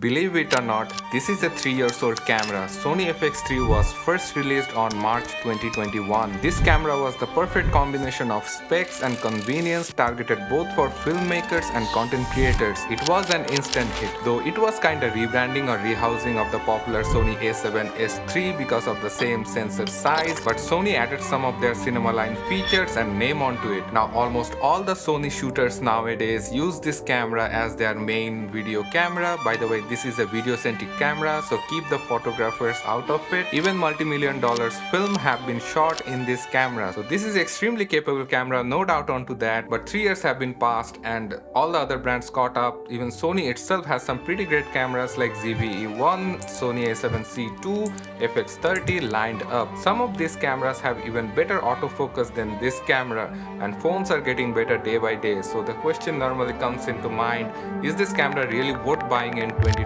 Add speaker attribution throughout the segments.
Speaker 1: Believe it or not, this is a 3-year-old camera. Sony FX3 was first released on March 2021. This camera was the perfect combination of specs and convenience, targeted both for filmmakers and content creators. It was an instant hit, though it was kinda rebranding or rehousing of the popular Sony A7S3 because of the same sensor size, but Sony added some of their cinema line features and name onto it. Now almost all the Sony shooters nowadays use this camera as their main video camera. By the way, this is a video-centric camera, so keep the photographers out of it. Even multi-million dollars film have been shot in this camera. So this is extremely capable camera, no doubt onto that, but 3 years have been passed and all the other brands caught up. Even Sony itself has some pretty great cameras like ZV-E10, Sony A7C II, FX3 lined up. Some of these cameras have even better autofocus than this camera, and phones are getting better day by day. So the question normally comes into mind, is this camera really worth buying in 2024?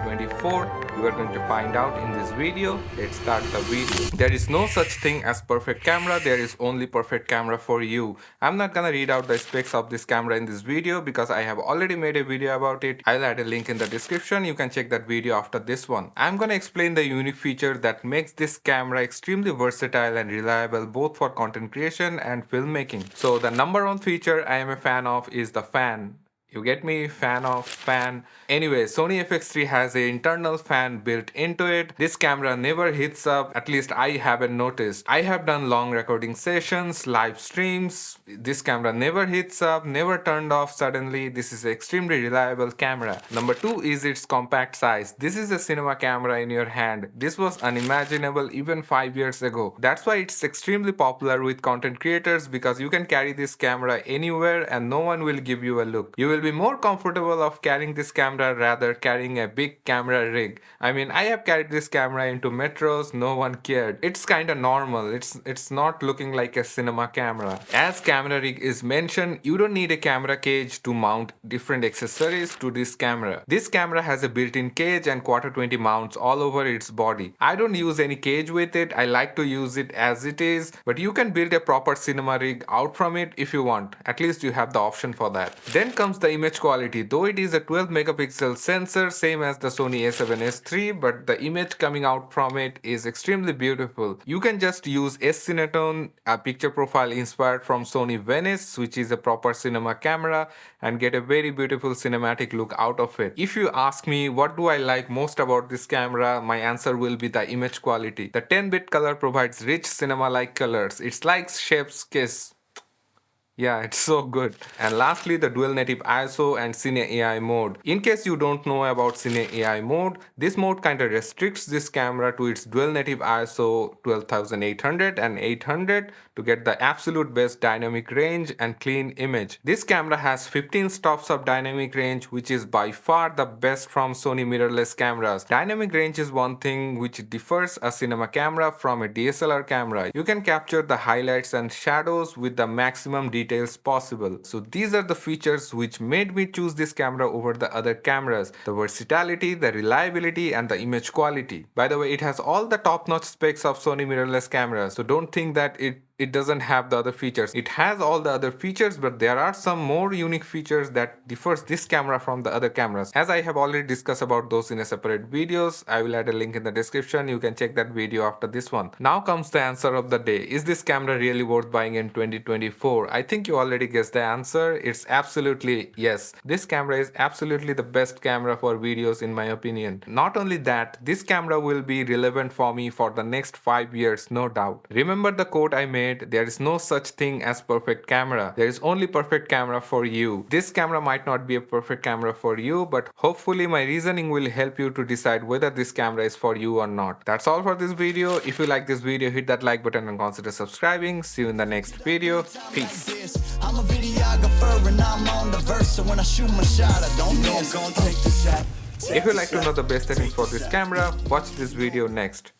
Speaker 1: You are going to find out in this video. Let's start the video. There is no such thing as perfect camera, there is only perfect camera for you. I'm not gonna read out the specs of this camera in this video because I have already made a video about it. I'll add a link in the description, you can check that video after this one. I'm gonna explain the unique feature that makes this camera extremely versatile and reliable both for content creation and filmmaking. So the number one feature I am a fan of is the fan. You get me? Fan. Anyway, Sony FX3 has an internal fan built into it. This camera never heats up, at least I haven't noticed. I have done long recording sessions, live streams. This camera never heats up, never turned off suddenly. This is an extremely reliable camera. Number 2 is its compact size. This is a cinema camera in your hand. This was unimaginable even 5 years ago. That's why it's extremely popular with content creators, because you can carry this camera anywhere and no one will give you a look. You will be more comfortable of carrying this camera rather carrying a big camera rig. I mean, I have carried this camera into metros, no one cared. It's kinda normal, it's not looking like a cinema camera. As camera rig is mentioned, you don't need a camera cage to mount different accessories to this camera. This camera has a built-in cage and quarter 20 mounts all over its body. I don't use any cage with it, I like to use it as it is, but you can build a proper cinema rig out from it if you want. At least you have the option for that. Then comes the image quality. Though it is a 12 megapixel sensor, same as the Sony A7S3, but the image coming out from it is extremely beautiful. You can just use S-Cinetone, a picture profile inspired from Sony Venice, which is a proper cinema camera, and get a very beautiful cinematic look out of it. If you ask me what do I like most about this camera, my answer will be the image quality. The 10-bit color provides rich cinema-like colors. It's like chef's kiss. Yeah, it's so good. And lastly, the dual native ISO and Cine AI mode. In case you don't know about Cine AI mode, this mode kind of restricts this camera to its dual native ISO 12800 and 800 to get the absolute best dynamic range and clean image. This camera has 15 stops of dynamic range, which is by far the best from Sony mirrorless cameras. Dynamic range is one thing which differs a cinema camera from a DSLR camera. You can capture the highlights and shadows with the maximum details possible. So these are the features which made me choose this camera over the other cameras: the versatility, the reliability, and the image quality. By the way, it has all the top-notch specs of Sony mirrorless cameras, so don't think that it doesn't have the other features. It has all the other features, but there are some more unique features that differs this camera from the other cameras. As I have already discussed about those in a separate videos, I will add a link in the description. You can check that video after this one. Now comes the answer of the day. Is this camera really worth buying in 2024? I think you already guessed the answer. It's absolutely yes. This camera is absolutely the best camera for videos in my opinion. Not only that, this camera will be relevant for me for the next 5 years, no doubt. Remember the quote I made? There is no such thing as perfect camera. There is only perfect camera for you. This camera might not be a perfect camera for you, but hopefully my reasoning will help you to decide whether this camera is for you or not. That's all for this video. If you like this video, hit that like button and consider subscribing. See you in the next video. Peace. I'm a videographer and I'm on the verse, so when I shoot my shot, I don't know I'm gonna take the shot. If you like to know the best settings for this camera, watch this video next.